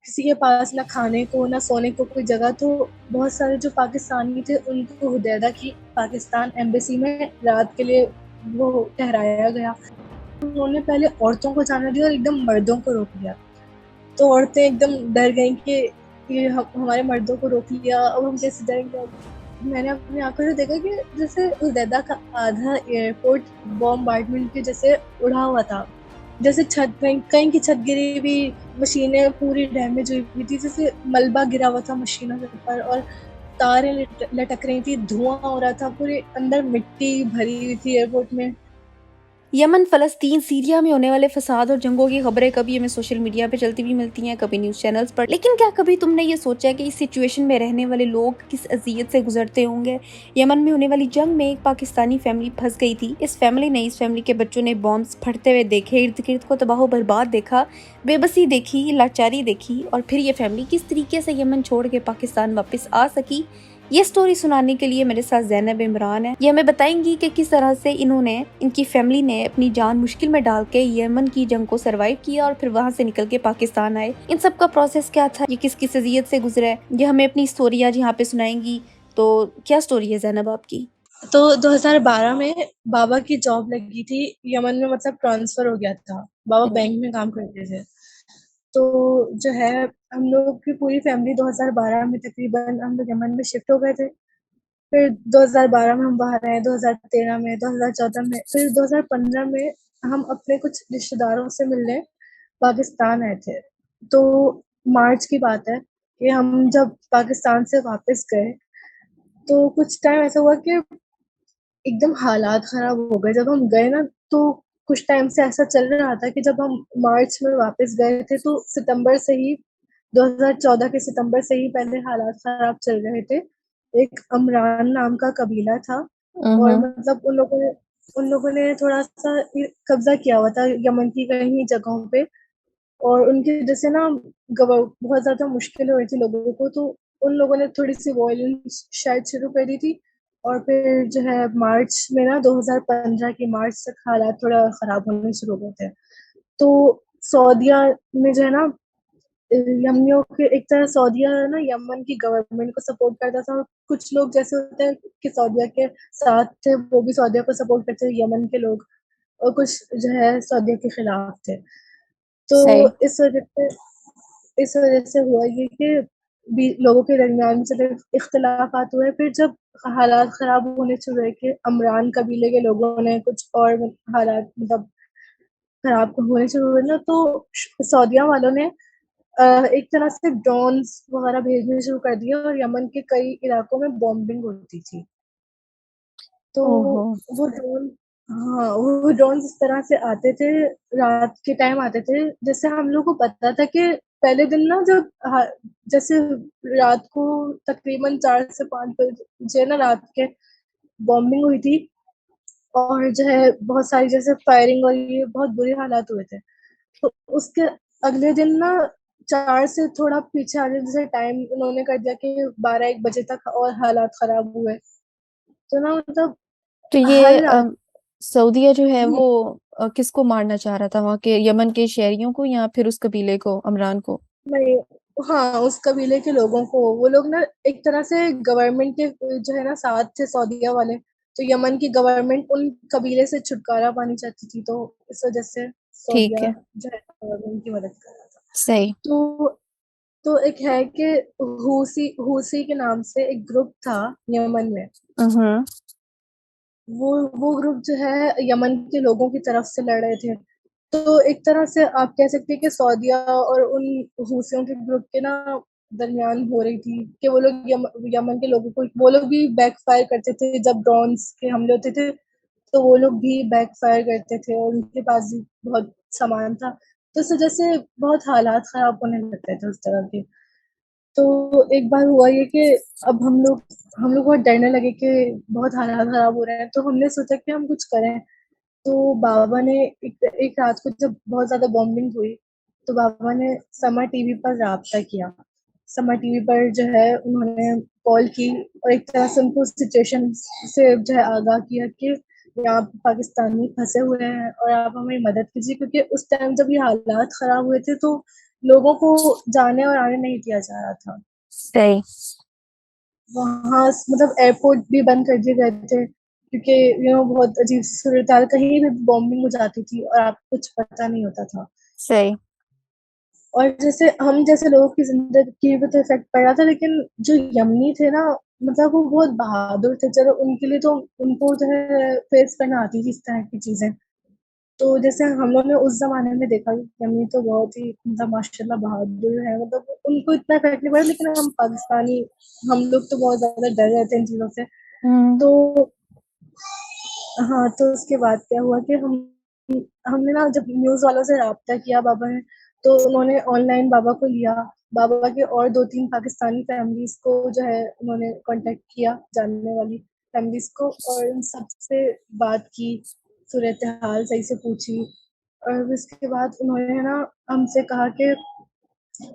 किसी के पास ना खाने को ना सोने को कोई जगह, तो बहुत सारे जो पाकिस्तानी थे उनको हुदैदा की पाकिस्तान एम्बेसी में रात के लिए वो ठहराया गया। उन्होंने पहले औरतों को जाने दिया और एकदम मर्दों को रोक लिया। तो औरतें एकदम डर गई कि ये हमारे मर्दों को रोक लिया, अब हम कैसे जाएंगे। अब मैंने अपनी आंखों से देखा कि जैसे हुदैदा का आधा एयरपोर्ट बॉम्बार्डमेंट के जैसे उड़ा हुआ था। जैसे छत कहीं कहीं की छत गिरी हुई, मशीनें पूरी डैमेज हुई हुई थी, जैसे मलबा गिरा हुआ था मशीनों के ऊपर, और तारें लटक रही थी, धुआं हो रहा था, पूरे अंदर मिट्टी भरी हुई थी एयरपोर्ट में। यमन, फ़लस्तीन, सीरिया में होने वाले फ़साद और जंगों की खबरें कभी हमें सोशल मीडिया पे चलती हुई मिलती हैं, कभी न्यूज़ चैनल्स पर। लेकिन क्या कभी तुमने ये सोचा कि इस सिचुएशन में रहने वाले लोग किस अज़ियत से गुज़रते होंगे? यमन में होने वाली जंग में एक पाकिस्तानी फैमिली फँस गई थी। इस फैमिली के बच्चों ने बॉम्ब्स फटते हुए देखे, इर्द-गिर्द को तबाह-ओ-बर्बाद देखा, बेबसी देखी, लाचारी देखी और फिर ये फैमिली किस तरीके से यमन छोड़ के पाकिस्तान वापस आ सकी। ये स्टोरी सुनाने के लिए मेरे साथ ज़ैनब इमरान है। ये हमें बताएंगी कि किस तरह से इनकी फैमिली ने अपनी जान मुश्किल में डाल के यमन की जंग को सरवाइव किया और फिर वहाँ से निकल के पाकिस्तान आए। इन सब का प्रोसेस क्या था, ये किस किस अज़ियत से गुजरा है, ये हमें अपनी स्टोरी आज यहाँ पे सुनाएंगी। तो क्या स्टोरी है ज़ैनब आपकी? तो 2012 में बाबा की जॉब लगी थी यमन में, मतलब ट्रांसफर हो गया था। बाबा बैंक में काम करते थे। तो जो है, हम लोग की पूरी फैमिली 2012 में तकरीबन हम लोग यमन में शिफ्ट हो गए थे। फिर 2012 में हम बाहर आए, 2013 में, 2014 में, फिर 2015 में हम अपने कुछ रिश्तेदारों से मिलने पाकिस्तान आए थे। तो मार्च की बात है कि हम जब पाकिस्तान से वापस गए, तो कुछ टाइम ऐसा हुआ कि एकदम हालात खराब हो गए। जब हम गए ना, तो कुछ टाइम से ऐसा चल रहा था कि जब हम मार्च में वापस गए थे, तो सितंबर से ही 2014 के सितंबर से ही पहले हालात खराब चल रहे थे। एक अमरान नाम का कबीला था, और हम्म। मतलब उन लोगों ने थोड़ा-सा कब्ज़ा किया हुआ था यमन की कई जगहों पे, और उनकी वजह से ना बहुत ज़्यादा मुश्किल हो रही थी लोगों को, तो उन लोगों ने थोड़ी-सी वॉयलेंस शायद शुरू कर दी थी। और फिर जो है मार्च में ना, 2015 की मार्च तक हालात थोड़ा ख़राब होने शुरू हो गए थे। तो सऊदीया में जो है ना, यमनियों के एक तरह सऊदीया है ना, यमन की गवर्नमेंट को सपोर्ट करता था, और कुछ लोग जैसे होते हैं कि सऊदीया के साथ थे, वो भी सऊदीया को सपोर्ट करते थे यमन के लोग, और कुछ जो है सऊदीया के खिलाफ थे। तो सही। इस वजह से हुआ ये कि लोगों के दरमियान से इख्तलाफात हुए। फिर जब हालात खराब होने शुरू हुए कि अमरान कबीले के लोगों ने कुछ और हालात मतलब खराब होने शुरू हुए ना, तो सऊदीया वालों ने एक तरह से ड्रोन्स वगैरह भेजने शुरू कर दिए, और यमन के कई इलाकों में बॉम्बिंग होती थी। तो ओहो। वो ड्रोन हाँ, वो ड्रोन्स इस तरह से आते थे, रात के टाइम आते थे। जैसे हम लोग को पता था कि पहले दिन ना, जब जैसे रात को तकरीबन 4 से 5 बजे ना रात के बॉम्बिंग हुई थी, और जो है बहुत सारी जैसे फायरिंग और ये बहुत बुरे हालात हुए थे। तो उसके अगले दिन ना, 4 से थोड़ा पीछे आने जैसे टाइम उन्होंने कर दिया कि 12-1 बजे तक और हालात खराब हुए। तो ना मतलब तो ये हर रात सऊदीया जो है हुँ, वो किसको मारना चाह रहा था, वहाँ के यमन के शहरियों को या फिर उस कबीले को, अमरान को? नहीं, हाँ, उस कबीले के लोगों को, वो लोग ना एक तरह से गवर्नमेंट के जो है ना साथ थे सऊदीया वाले। तो यमन की गवर्नमेंट उन कबीले से छुटकारा पानी चाहती थी, तो इस वजह से ठीक सऊदीया है। जो है गवर्नमेंट की मदद कर रहा था। सही। तो एक है कि हूसी के नाम से एक ग्रुप था यमन में। हम्म। वो ग्रुप जो है यमन के लोगों की तरफ से लड़ रहे थे। तो एक तरह से आप कह सकते हैं कि सऊदीया और उन हूसियों के ग्रुप के ना दरमियान हो रही थी कि वो लोग यमन के लोगों को, वो लोग भी बैकफायर करते थे जब ड्रोन्स के हमले होते थे, तो वो लोग भी बैकफायर करते थे, और उनके पास भी बहुत सामान था। तो इस वजह से बहुत हालात खराब होने लगते थे उस तरह के। तो एक बार हुआ ये कि अब हम लोग बहुत डरने लगे कि बहुत हालात खराब हो रहे हैं, तो हमने सोचा कि हम कुछ करें। तो बाबा ने एक रात को जब बहुत ज़्यादा बॉम्बिंग हुई, तो बाबा ने समा टीवी पर राब्ता किया। समा टीवी पर जो है उन्होंने कॉल की, और एक तरह से उनको सिचुएशन से जो है आगाह किया कि यहाँ पे पाकिस्तानी फँसे हुए हैं और आप हमारी मदद कीजिए, क्योंकि उस टाइम जब ये हालात खराब हुए थे, तो लोगों को जाने और आने नहीं दिया जा रहा था। सही। वहाँ मतलब एयरपोर्ट भी बंद कर दिए गए थे क्योंकि बहुत अजीब सूरत-हाल, कहीं भी बॉम्बिंग हो जाती थी और आपको कुछ पता नहीं होता था। सही। और जैसे हम जैसे लोगों की ज़िंदगी पे तो इफ़ेक्ट पड़ा था, लेकिन जो यमनी थे ना, मतलब वो बहुत बहादुर थे। चलो उनके लिए तो उनको जो है फेस करना आती थी इस तरह की चीज़ें। तो जैसे हम लोग ने उस ज़माने में देखा कि यमनी तो बहुत ही मतलब माशाल्लाह बहादुर है, मतलब उनको इतना इफ़ेक्ट नहीं पड़ा, लेकिन हम पाकिस्तानी, हम लोग तो बहुत ज़्यादा डर रहे थे इन चीज़ों से। हम्म। तो हाँ, तो उसके बाद क्या हुआ कि हमने ना जब न्यूज़ वालों से राब्ता किया बाबा ने, तो उन्होंने ऑनलाइन बाबा को लिया। बाबा के और 2-3 पाकिस्तानी फैमिलीज़ को जो है उन्होंने कॉन्टैक्ट किया, जानने वाली फैमिलीज़ को, और उन सब से बात की, सूरत-हाल सही से पूछी। और उसके बाद उन्होंने ना हमसे कहा कि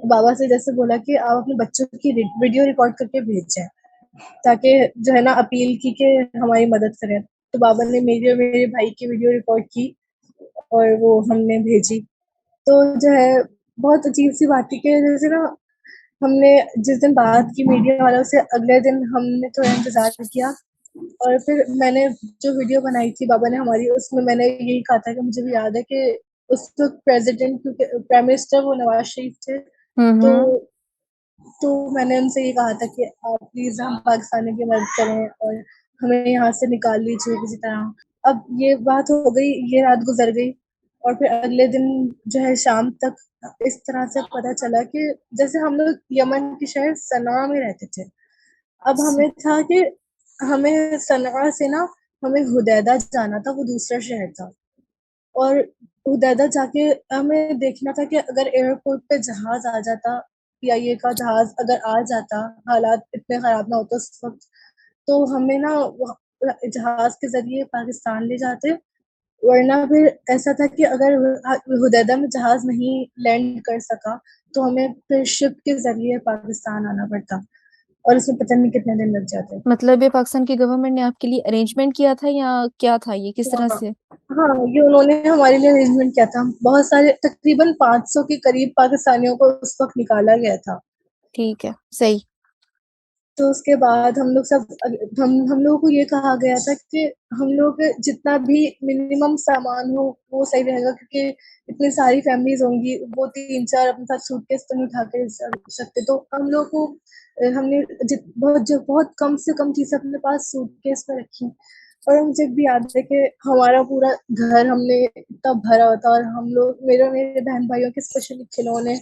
बाबा से जैसे बोला कि आप अपने बच्चों की वीडियो रिकॉर्ड करके भेजें, ताकि जो है ना अपील की कि हमारी मदद करें। तो बाबा ने मेरी और मेरे भाई की वीडियो रिकॉर्ड की और वो हमने भेजी। तो जो है बहुत अजीब-सी बात थी कि जैसे ना हमने जिस दिन बात की मीडिया वालों से, अगले दिन हमने थोड़ा इंतज़ार किया और फिर मैंने जो वीडियो बनाई थी बाबा ने हमारी, उसमें मैंने यही कहा था कि मुझे भी याद है कि उस वक़्त प्रेज़िडेंट, क्योंकि प्राइम मिनिस्टर वो नवाज़ शरीफ थे। तो हम्म। तो मैंने उनसे ये कहा था कि आप प्लीज़ हम पाकिस्तानियों की मदद करें और हमें यहाँ से निकाल लीजिए किसी तरह। अब ये बात हो गई, ये रात गुज़र गई और फिर अगले दिन जो है शाम तक इस तरह से पता चला कि जैसे हम लोग यमन के शहर सनआ में रहते थे। अब हमें था कि हमें सनआ से ना हमें हुदैदा जाना था, वो दूसरा शहर था। और हुदैदा जाके हमें देखना था कि अगर एयरपोर्ट पे जहाज़ आ जाता, पीआईए का जहाज़ अगर आ जाता, हालात इतने ख़राब ना होते उस वक़्त, तो हमें ना जहाज़ के ज़रिए पाकिस्तान ले जाते। वरना फिर ऐसा था कि अगर हुदैदा में जहाज़ नहीं लैंड कर सका, तो हमें फिर शिप के ज़रिए पाकिस्तान आना पड़ता और उसमें पता नहीं कितने दिन लग जाते। मतलब ये पाकिस्तान की गवर्नमेंट ने आपके लिए अरेंजमेंट किया था या क्या था ये, किस तरह हाँ, से? हाँ, ये उन्होंने हमारे लिए अरेंजमेंट किया था। बहुत सारे तकरीबन 500 के करीब पाकिस्तानियों को उस वक़्त निकाला गया था। ठीक है। सही। तो उसके बाद हम लोग सब हम लोगों को ये कहा गया था कि हम लोग जितना भी मिनिमम सामान हो वो सही रहेगा, क्योंकि इतनी सारी फैमिलीज़ होंगी, वो 3-4 अपने साथ सूटकेस तो नहीं उठा के सकते। तो हम लोग को हमने बहुत कम से कम चीज़ें अपने पास सूटकेस में रखी। और मुझे भी याद है कि हमारा पूरा घर हमने इतना भरा हुआ था और हम लोग, मेरे और मेरे बहन-भाइयों के स्पेशली खिलौने,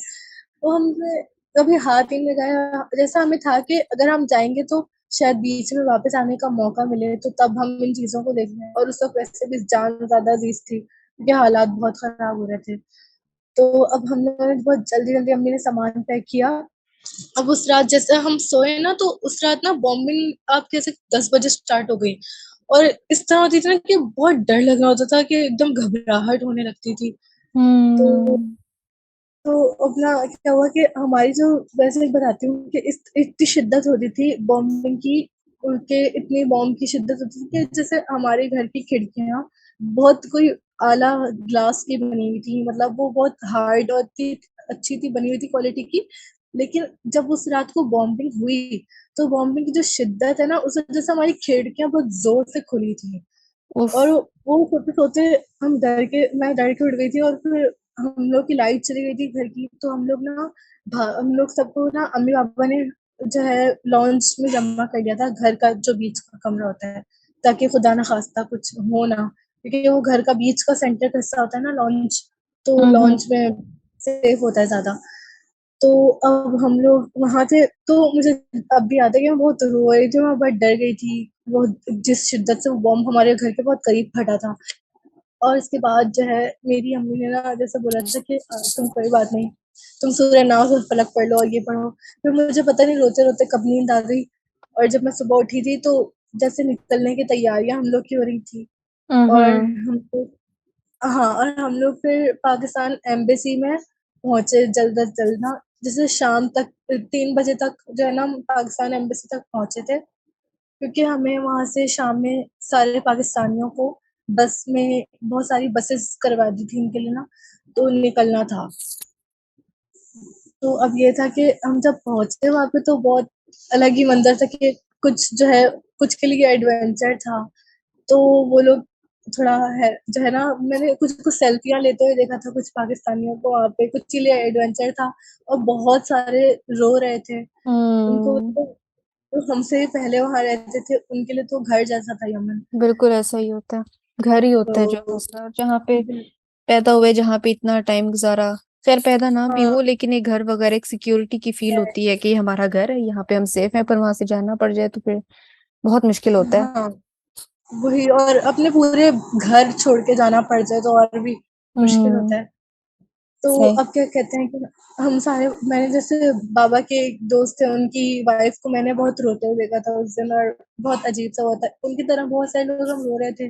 वो हमने कभी हाथ ही नहीं लगाया। जैसा हमें था कि अगर हम जाएँगे तो शायद बीच में वापस आने का मौका मिले, तो तब हम इन चीज़ों को देखें, और उस वक़्त वैसे भी जान ज़्यादा अज़ीज़ थी, क्योंकि हालात बहुत ख़राब हो रहे थे। तो अब हम लोगों ने बहुत जल्दी-जल्दी अम्मी ने सामान पैक किया। अब उस रात जैसे हम सोए ना, तो उस रात ना बॉम्बिंग आप कह सकते 10 बजे स्टार्ट हो गई और इस तरह होती थी ना कि बहुत डर लग रहा होता था कि एकदम घबराहट होने लगती थी। तो हम्म। तो अपना क्या हुआ कि हमारी जो, वैसे बताती हूँ कि इस इतनी शिद्दत होती थी बॉम्बिंग की, उनके इतनी बॉम्ब की शिद्दत होती थी कि जैसे हमारे घर की खिड़कियाँ बहुत कोई आला ग्लास की बनी हुई थी, मतलब वो बहुत हार्ड और इतनी अच्छी थी बनी हुई थी क्वालिटी की। लेकिन जब उस रात को बॉम्बिंग हुई, तो बॉम्बिंग की जो शिद्दत है ना, उस वजह से हमारी खिड़कियाँ बहुत ज़ोर से खुली थी। उफ। और वो सोते-सोते मैं डर के उठ गई थी और फिर हम लोग की लाइट चली गई थी घर की, तो हम लोग सबको ना अम्मी-पापा ने जो है लॉन्च में जमा कर दिया था, घर का जो बीच का कमरा होता है, ताकि खुदा ना खास्ता कुछ हो ना, क्योंकि वो घर का बीच का सेंटर का हिस्सा होता है ना लॉन्च, तो हम्म। लॉन्च में सेफ होता है ज़्यादा। तो अब हम लोग वहाँ थे, तो मुझे अब भी याद है कि मैं बहुत रो रही थी, मैं बहुत डर गई थी। वो जिस शिद्दत से वो बॉम्ब हमारे घर के बहुत करीब फटा था। और उसके बाद जो है मेरी अम्मी ने ना जैसे बोला था कि तुम कोई बात नहीं, तुम सूर्य नमस्कार फलक पढ़ लो और ये पढ़ो। फिर मुझे पता नहीं रोते-रोते कब नींद आ गई और जब मैं सुबह उठी थी, तो जैसे निकलने की तैयारियाँ हम लोग की हो रही थी और हम्म। हम लोग, हाँ, और हम लोग फिर पाकिस्तान एम्बेसी में पहुँचे जल्द अज जल्द ना, जैसे शाम तक 3 बजे तक जो है ना हम पाकिस्तान एम्बेसी तक पहुँचे थे, क्योंकि हमें वहाँ से शाम में सारे पाकिस्तानियों को बस में, बहुत सारी बसेस करवा दी थी उनके लिए ना, तो निकलना था। तो अब ये था कि हम जब पहुँचे वहाँ पे तो बहुत अलग ही मंज़र था कि कुछ जो है कुछ के लिए एडवेंचर था। तो वो लोग थोड़ा है जो है ना मैंने कुछ-कुछ सेल्फियाँ लेते हुए देखा था कुछ पाकिस्तानियों को वहाँ पे, कुछ के लिए एडवेंचर था और बहुत सारे रो रहे थे। उनको हुँ। तो जो हमसे भी पहले वहाँ रहते थे, उनके लिए तो घर जैसा था यमन। बिल्कुल ऐसा ही होता है। घर ही होता है जो तो दूसरा और जहाँ पे बिल पैदा हुए, जहाँ पे इतना टाइम गुज़ारा, ख़ैर पैदा ना भी हाँ, हो लेकिन एक घर वग़ैरह एक सिक्योरिटी की फ़ील है। होती है कि ये हमारा घर है, यहाँ पे हम सेफ हैं, पर वहाँ से जाना पड़ जाए तो फिर बहुत मुश्किल होता है। हाँ, वही और अपने पूरे घर छोड़ के जाना पड़ जाए तो और भी मुश्किल होता हुँ, है। तो सही। अब क्या कहते हैं कि हम सारे मैंने जैसे बाबा के एक दोस्त थे, उनकी वाइफ़ को मैंने बहुत रोते हुए देखा था उस दिन और बहुत अजीब-सा हुआ था। उनकी तरह बहुत सारे लोग हम रो रहे थे।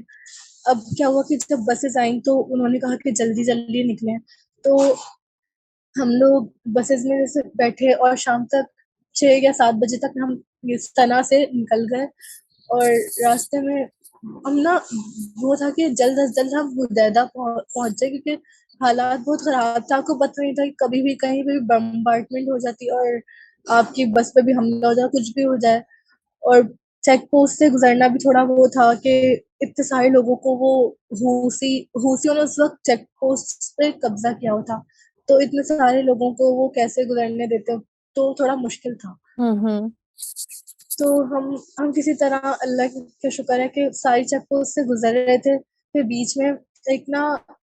अब क्या हुआ कि जब बसेज़ आईं तो उन्होंने कहा कि जल्दी-जल्दी निकलें। तो हम लोग बसेस में जैसे बैठे और शाम तक 6 या 7 बजे तक हम ये सना से निकल गए और रास्ते में हम ना वो था कि जल्द अज़ जल्द हम हुदैदा पहुँच जाए क्योंकि हालात बहुत ख़राब था। आपको पता नहीं था कि कभी भी कहीं पे भी बम्बार्डमेंट हो जाती और आपकी बस पे भी हमला हो जाए, कुछ भी हो जाए। और चेक पोस्ट से गुज़रना भी थोड़ा वो था कि इतने सारे लोगों को वो हूसियों ने उस वक़्त चेक पोस्ट पे कब्ज़ा किया हुआ था। तो इतने सारे लोगों को वो कैसे गुज़रने देते, तो थोड़ा मुश्किल था। हुँ, हुँ। तो हम किसी तरह अल्लाह का शुक्र है कि सारी चेक पोस्ट से गुज़र रहे थे। फिर बीच में एक ना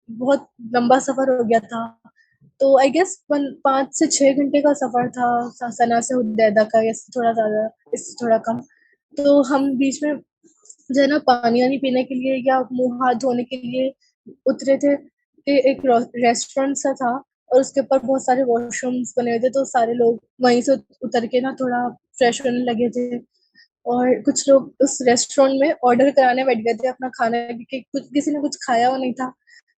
बहुत लंबा सफ़र हो गया था। तो आई गेस 5 से 6 घंटे का सफ़र था सना से हुदैदा का या इससे थोड़ा ज़्यादा, इससे थोड़ा कम। तो हम बीच में जो है ना पानी-वानी पीने के लिए या मुँह हाथ धोने के लिए उतरे थे कि एक रेस्टोरेंट सा था और उसके ऊपर बहुत सारे वॉशरूम्स बने हुए थे, तो सारे लोग वहीं से उतर के ना थोड़ा फ्रेश होने लगे थे। और कुछ लोग उस रेस्टोरेंट में ऑर्डर कराने बैठ गए थे अपना खाना क्योंकि कुछ किसी ने कुछ खाया हुआ नहीं था।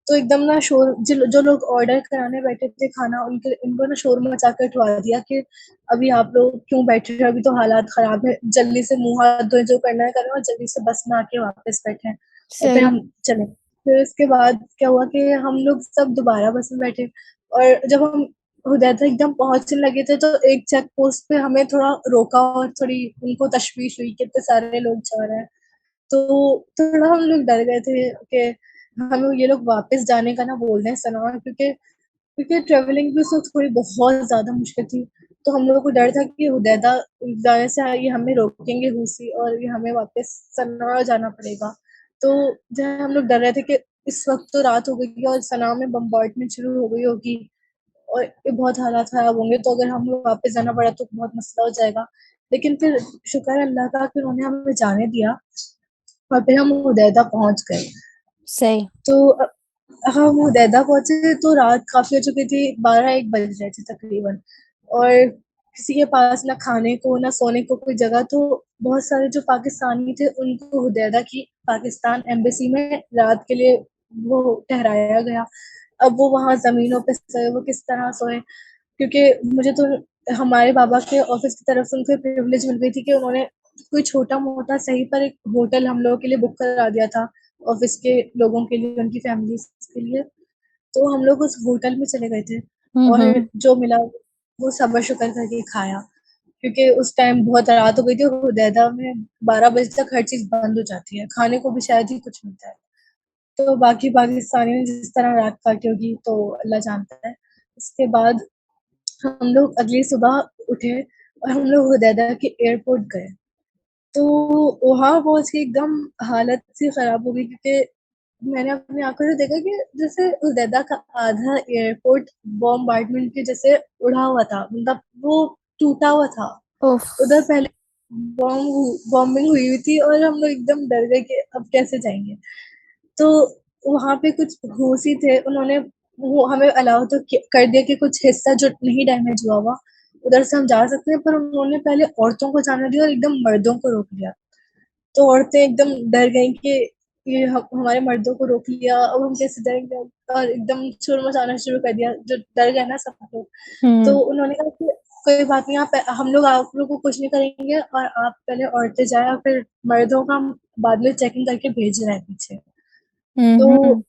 तो एकदम ना शोर जो जो लोग ऑर्डर कराने बैठे थे खाना उनको ना शोर मचा के उठवा दिया कि अभी आप लोग क्यों बैठे हो? अभी तो हालात ख़राब है। जल्दी से मुँह हाथ धोएँ, जो करना है करो और जल्दी से बस में आके वापस बैठें और फिर सही। हम चले। फिर उसके बाद क्या हुआ कि हम लोग सब दोबारा बस में बैठे और जब हम हुदैदा एकदम पहुँचने लगे थे तो एक चेक पोस्ट पे हमें थोड़ा रोका और थोड़ी उनको तशवीश हुई कि इतने सारे लोग जा रहे हैं। तो थोड़ा हम लोग डर गए थे कि हमें ये लोग वापस जाने का ना बोल दें सना क्योंकि क्योंकि ट्रैवलिंग भी उस वक़्त थोड़ी बहुत ज़्यादा मुश्किल थी। तो हम लोगों को डर था कि हुदैदा जाने से ये हमें रोकेंगे हूसी और ये हमें वापस सना जाना पड़ेगा। तो जो है हम लोग डर रहे थे कि इस वक़्त तो रात हो गई है और सना में बम्बार्डमेंट शुरू हो गई होगी और ये बहुत हालात ख़राब होंगे, तो अगर हमें वापस जाना पड़ा तो बहुत मसला हो जाएगा। लेकिन फिर शुक्र है अल्लाह का कि उन्होंने हमें जाने दिया और फिर हम हुदैदा पहुँच गए। सही। तो हम हुदैदा पहुँचे तो रात काफ़ी हो चुकी थी, 12-1 बज रहे थे तकरीबन और किसी के पास ना खाने को, ना सोने को कोई जगह, तो बहुत सारे जो पाकिस्तानी थे उनको हुदैदा की पाकिस्तान एम्बेसी में रात के लिए वो ठहराया गया। अब वो वहाँ ज़मीनों पे सोए, वो किस तरह सोए क्योंकि मुझे तो हमारे बाबा के ऑफ़िस की तरफ से उनको प्रिविलेज मिल गई थी कि उन्होंने कोई छोटा-मोटा सही पर एक होटल हम लोगों के लिए बुक करा दिया था, ऑफ़िस के लोगों के लिए, उनकी फैमिलीज़ के लिए। तो हम लोग उस होटल में चले गए थे हुँ, और हुँ। जो मिला वो सब्र-शुक्र करके खाया। क्योंकि उस टाइम बहुत रात हो गई थी और हुदैदा में 12 बजे तक हर चीज़ बंद हो जाती है, खाने को भी शायद ही कुछ मिलता है। तो बाकी पाकिस्तानियों ने जिस तरह रात काटी होगी तो अल्लाह जानता है। उसके बाद हम लोग अगली सुबह उठे और हम लोग हुदैदा के एयरपोर्ट गए। तो वहाँ पहुँच के एकदम हालत सी ख़राब हो गई क्योंकि मैंने अपनी आँखों से देखा कि जैसे हुदैदा का आधा एयरपोर्ट बॉम्बार्डमेंट के जैसे उड़ा हुआ था, मतलब वो टूटा हुआ था। उफ़! उधर पहले बॉम्बिंग हुई हुई थी और हम लोग एकदम डर गए कि अब कैसे जाएँगे। तो वहाँ पे कुछ घूसी थे, उन्होंने वो हमें अलाउ तो कर दिया कि कुछ हिस्सा जो नहीं डैमेज हुआ हुआ, उधर से हम जा सकते हैं, पर उन्होंने पहले औरतों को जाने दिया और एकदम मर्दों को रोक लिया। तो औरतें एकदम डर गईं कि ये हमारे मर्दों को रोक लिया, अब हम कैसे जाएँगे और एकदम शोर मचाना शुरू कर दिया, जो डर गए ना सब लोग। तो हुँ। उन्होंने कहा कि कोई बात नहीं, हम लोग आप लोग को कुछ नहीं करेंगे और आप पहले औरतें जाएँ और फिर मर्दों का हम बाद में चेकिंग करके भेज रहे हैं पीछे। हुँ, तो हुँ।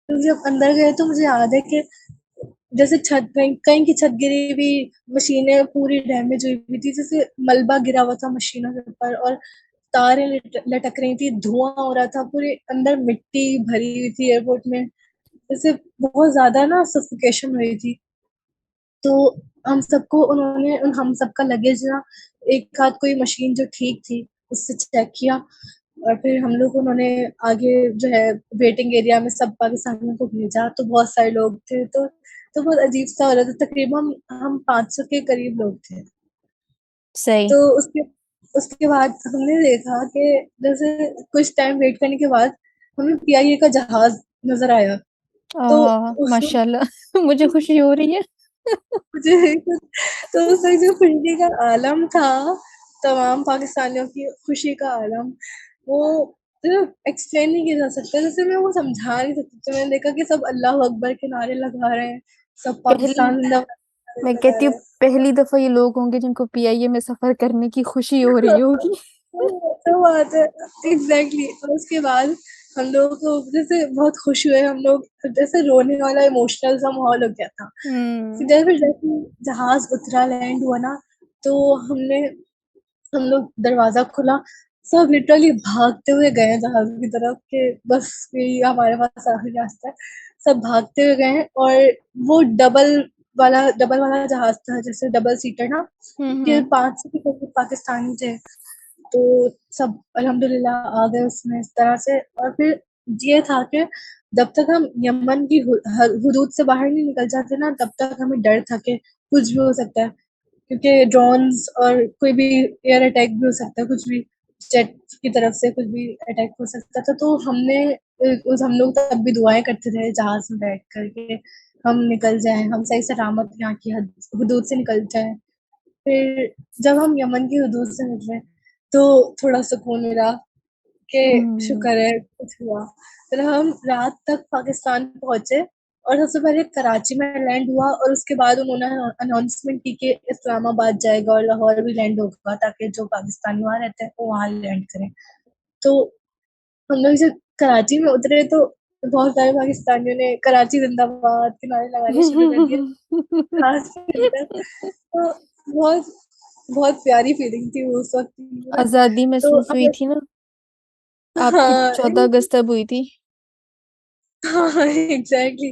जब अंदर गए तो मुझे याद है कि जैसे छत कहीं कहीं की छत गिरी हुई, मशीनें पूरी डैमेज हुई हुई थी, जैसे मलबा गिरा हुआ था मशीनों के ऊपर, और तारें लटक रही थी, धुआं हो रहा था, पूरे अंदर मिट्टी भरी हुई थी एयरपोर्ट में। जैसे बहुत ज्यादा ना सफोकेशन हुई थी। तो हम सबको उन्होंने हम सबका लगेज ना, एक आध कोई मशीन जो ठीक थी उससे चेक किया, और फिर हम लोग उन्होंने आगे जो है वेटिंग एरिया में सब पाकिस्तानियों को भेजा। तो बहुत सारे लोग थे, तो बहुत अजीब सा हो रहा था। तकरीबन हम 500 के करीब लोग थे। सही। तो उसके उसके बाद हमने देखा कि जैसे कुछ टाइम वेट करने के बाद हमें पीआईए का जहाज नजर आया। तो उस माशाल्लाह मुझे खुशी हो रही है। मुझे तो उस वक़्त जो खुशी का आलम था, तमाम पाकिस्तानियों की खुशी का आलम, वो मतलब एक्सप्लेन नहीं किया जा सकता। जैसे मैं वो समझा नहीं सकती। तो मैंने देखा कि सब अल्लाहू अकबर के नारे लगा रहे हैं, सब पहली पाकिस्तान ज़िंदाबाद के मैं नारे लगा कहती हूँ रहे हैं। पहली दफा ये लोग होंगे जिनको पीआईए में सफर करने की खुशी हो रही होगी। तो बात है, एग्ज़ैक्टली। और उसके बाद हम लोगों को जैसे बहुत खुश हुए हम लोग, जैसे रोने वाला इमोशनल सा माहौल हो गया था। फिर हम्म। जैसे जहाज़ उतरा, लैंड हुआ ना, तो हमने हम लोग दरवाजा खुला, सब लिटरली भागते हुए गए जहाज की तरफ कि बस यही हमारे पास आखिरी रास्ता है। सब भागते हुए गए, और वो डबल वाला जहाज था, जैसे डबल सीटर ना, कि हम्म। 500 के करीब पाकिस्तानी थे। तो सब अल्हम्दुलिल्लाह आ गए उसमें इस तरह से। और फिर ये था कि जब तक हम यमन की हुदूद से बाहर नहीं निकल जाते ना, तब तक हमें डर था कि कुछ भी हो सकता है, क्योंकि ड्रोन्स और कोई भी एयर अटैक भी हो सकता है, कुछ भी जेट की तरफ से कुछ भी अटैक हो सकता था। तो हम लोग तब भी दुआएं करते थे जहाज में बैठ करके, हम निकल जाएं, हम सही सलामत यहाँ की हदूद से निकल जाएं। फिर जब हम यमन की हदूद से निकले, तो थोड़ा सुकून मिला कि हम्म। शुक्र है कुछ हुआ। फिर हम रात तक पाकिस्तान पहुंचे, और सबसे पहले कराची में लैंड हुआ, और उसके बाद उन्होंने अनाउंसमेंट की कि इस्लामाबाद जाएगा और लाहौर भी लैंड होगा, ताकि जो पाकिस्तानी वहाँ रहते हैं वो वहाँ लैंड करें। तो हम लोग जब कराची में उतरे, तो बहुत सारे पाकिस्तानियों ने कराची जिंदाबाद के नारे लगाने शुरू कर दिए, खास कर। तो बहुत बहुत प्यारी फीलिंग थी वो उस वक्त की ना। आजादी तो महसूस हुई थी ना आपकी, हाँ 14 अगस्त तब हुई थी। हाँ एग्जैक्टली।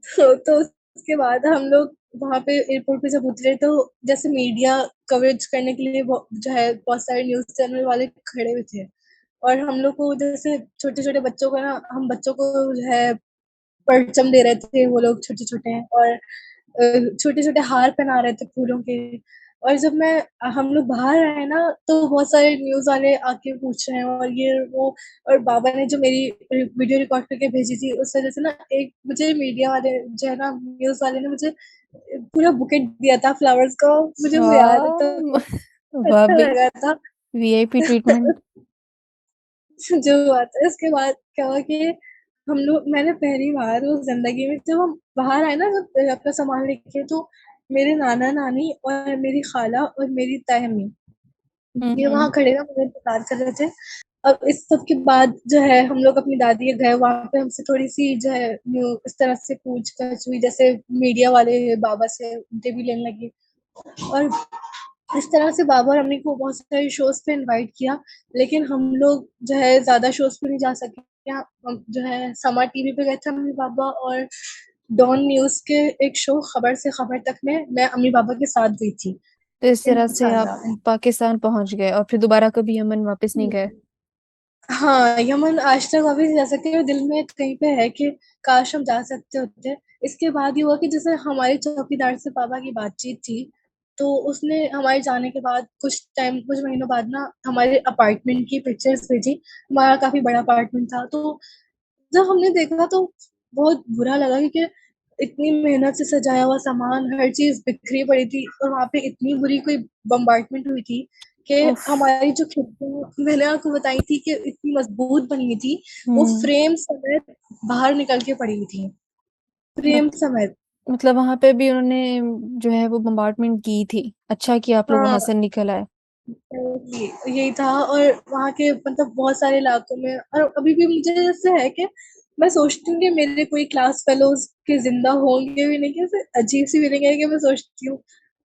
तो उसके बाद हम लोग वहाँ पे एयरपोर्ट पे जब उतरे, तो जैसे मीडिया कवरेज करने के लिए जो है बहुत सारे न्यूज चैनल वाले खड़े हुए थे। और हम लोग को जैसे छोटे छोटे बच्चों को ना, हम बच्चों को जो है परचम दे रहे थे वो लोग, छोटे छोटे हैं, और छोटे छोटे हार पहना रहे थे फूलों के। और जब मैं हम लोग बाहर आए ना, तो बहुत सारे न्यूज वाले आके पूछ रहे हैं और ये वो। और बाबा ने जो मेरी वीडियो रिकॉर्ड करके भेजी थी, उस वजह से ना एक मुझे मीडिया वाले जो है ना, न्यूज वाले ने मुझे पूरा बुकेट दिया था फ्लावर्स का। मुझे वो याद है, तो वाह। वाह अच्छा भाई, लगा था। VIP treatment. जो हुआ था उसके बाद क्या हुआ कि मैंने पहली बार उस जिंदगी में, जब हम बाहर आए ना, जब अपना सामान लेके, तो मेरे नाना नानी और मेरी खाला और मेरी तायमी, ये हम्म। वहां खड़े ना मुझे इंतजार कर रहे थे। अब इस सब के बाद जो है हम लोग अपनी दादी के गए, वहां पे हमसे थोड़ी सी जो है न्यू इस तरह से पूछ गछ हुई, जैसे मीडिया वाले बाबा से इंटरव्यू लेने लगी। और इस तरह से बाबा और अम्मी को बहुत सारे शोज पे इनवाइट किया, लेकिन हम लोग जो है ज्यादा शोज पे नहीं जा सके। हम जो है समा टीवी पे गए थे अम्मी बाबा, और डॉन न्यूज के एक शो खबर से खबर तक में मैं अम्मी बाबा के साथ गई थी। तो इस तरह से आप इंशाल्लाह। पाकिस्तान पहुंच गए और फिर दोबारा कभी यमन वापस नहीं गए। हाँ, यमन आज तक वापस जा सकते हैं, दिल में कहीं पे है कि काश हम जा सकते होते। इसके बाद ये हुआ कि जैसे हमारे चौकीदार से पापा की बातचीत थी, तो उसने हमारे जाने के बाद कुछ महीनों बाद ना हमारे अपार्टमेंट की पिक्चर्स भेजी। हमारा काफी बड़ा अपार्टमेंट था। तो जब हमने देखा, तो बहुत बुरा लगा, क्योंकि इतनी मेहनत से सजाया हुआ सामान, हर चीज बिखरी पड़ी थी, और वहां पे इतनी बुरी कोई बम्बार्टमेंट हुई थी कि उफ। हमारी जो खिड़कियां मैंने आपको बताई थी कि इतनी मजबूत बनी हुई थी, वो हम्म। फ्रेम समेत बाहर निकल के पड़ी हुई थी, फ्रेम मत, समेत। मतलब वहां पे भी उन्होंने जो है वो बम्बार्टमेंट की थी। अच्छा कि आप लोग वहां हाँ, से निकल आए। यही था। और वहाँ के मतलब बहुत सारे इलाकों में, और अभी भी मुझे जैसे है कि मैं सोचती हूँ कि मेरे कोई क्लास फेलोज़ के ज़िंदा होंगे भी नहीं, कैसे अजीब-सी फीलिंग है कि मैं सोचती हूँ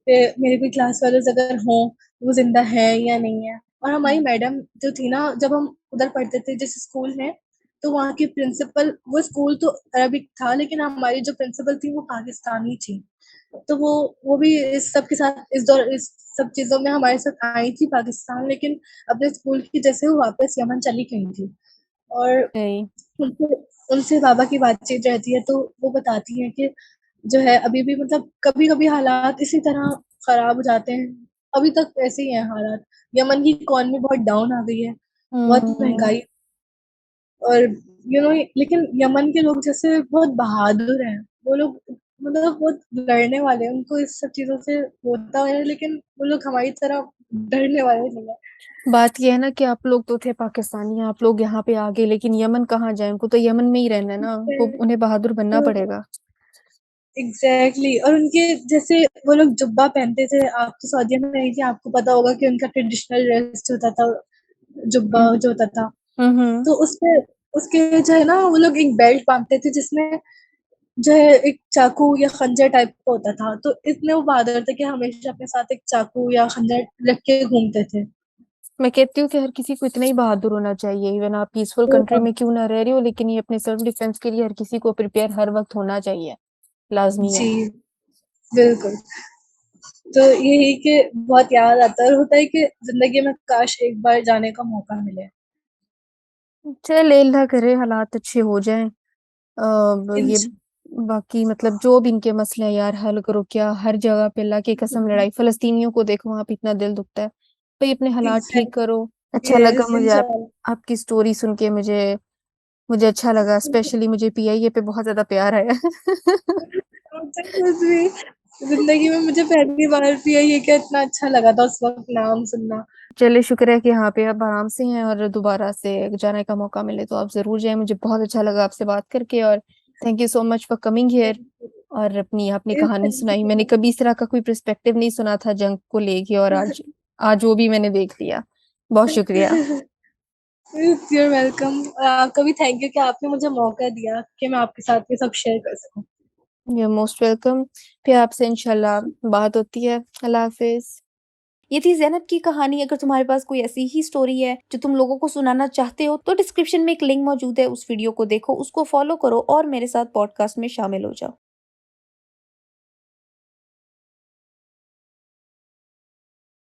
कि मेरे कोई क्लास फेलोज़ अगर हों, वो ज़िंदा हैं या नहीं है। और हमारी मैडम जो थी ना, जब हम उधर पढ़ते थे जिस स्कूल में, तो वहाँ की प्रिंसिपल, वो स्कूल तो अरबिक था लेकिन हमारी जो प्रिंसिपल थी वो पाकिस्तानी थी। तो वो भी इस सब के साथ इस सब चीज़ों में हमारे साथ आई थी पाकिस्तान, लेकिन अपने स्कूल की जैसे वो वापस यमन चली गई थी। और नहीं। उनसे उनसे बाबा की बातचीत रहती है तो वो बताती हैं कि जो है अभी भी मतलब कभी-कभी हालात इसी तरह खराब हो जाते हैं। अभी तक ऐसे ही हैं हालात। यमन की इकॉनमी बहुत डाउन आ गई है, बहुत हम्म। महँगाई और लेकिन यमन के लोग जैसे बहुत बहादुर हैं। वो लोग मतलब बहुत लड़ने वाले हैं, उनको इस सब चीज़ों से होता है लेकिन वो लोग हमारी तरह डरने वाले नहीं हैं। बात ये है ना कि आप लोग तो थे पाकिस्तानी, आप लोग यहाँ पे आ गए, लेकिन यमन कहाँ जाए, उनको तो यमन में ही रहना है ना, उनको उन्हें बहादुर बनना पड़ेगा। एग्ज़ैक्टली। और उनके जैसे वो लोग जुब्बा पहनते थे, आप तो सऊदीया में रही थी, आपको पता होगा कि उनका ट्रेडिशनल ड्रेस जो होता था, जुब्बा हम्म। जो होता था, हम्म। तो उसपे उसके जो है ना वो लोग एक बेल्ट बाँधते थे जिसमें जो है एक चाकू या खंजर टाइप का होता था। तो इतने वो बहादुर थे कि हमेशा अपने साथ एक चाकू या खंजर रख के घूमते थे। मैं कहती हूँ कि हर किसी को इतना ही बहादुर होना चाहिए, इवन आप पीसफुल तो कंट्री में क्यों ना रह रहे हो, लेकिन ये अपने सेल्फ डिफेंस के लिए हर किसी को प्रिपेयर हर वक्त होना चाहिए, लाजमी जी, है। बिल्कुल। तो यही कि बहुत याद आता है और होता है कि ज़िंदगी में काश एक बार जाने का मौका मिले। चल अल्लाह करे हालात अच्छे हो जाएं। ये इंश बाकी मतलब जो भी इनके मसले हैं यार हल करो, क्या हर जगह पे अल्लाह की कसम लड़ाई, फलस्तीनियों को देखो वहां पे इतना दिल दुखता है। भाई अपने हालात ठीक एग्ज़ैक्टली। करो। अच्छा लगा यस, मुझे इंशाल्लाह। आपकी स्टोरी सुन के, मुझे मुझे अच्छा लगा, स्पेशली मुझे पीआईए पे बहुत ज्यादा प्यार आया। मुझे खुद भी ज़िंदगी में मुझे पहली बार भी यही कि इतना अच्छा लगा था उस वक़्त नाम सुनना। चलिए शुक्र है कि यहाँ पे आप आराम से हैं, और दोबारा से जाने का मौका मिले तो आप जरूर जाएं। मुझे बहुत अच्छा लगा आपसे बात करके, और thank you so much for coming here, और अपनी आपने कहानी थैंक सुनाई। मैंने यू। कभी इस तरह का कोई पर्सपेक्टिव नहीं सुना था जंग को लेके, और आज आज वो भी मैंने देख लिया। बहुत शुक्रिया। You are welcome. और आपका भी थैंक यू कि आपने मुझे मौका दिया कि मैं आपके साथ ये सब शेयर कर सकूँ। You most welcome. फिर आपसे इंशाल्लाह बात होती है। अल्लाह हाफिज। ये थी ज़ैनब की कहानी। अगर तुम्हारे पास कोई ऐसी ही स्टोरी है जो तुम लोगों को सुनाना चाहते हो, तो डिस्क्रिप्शन में एक लिंक मौजूद है, उस वीडियो को देखो, उसको फॉलो करो और मेरे साथ पॉडकास्ट में शामिल हो जाओ।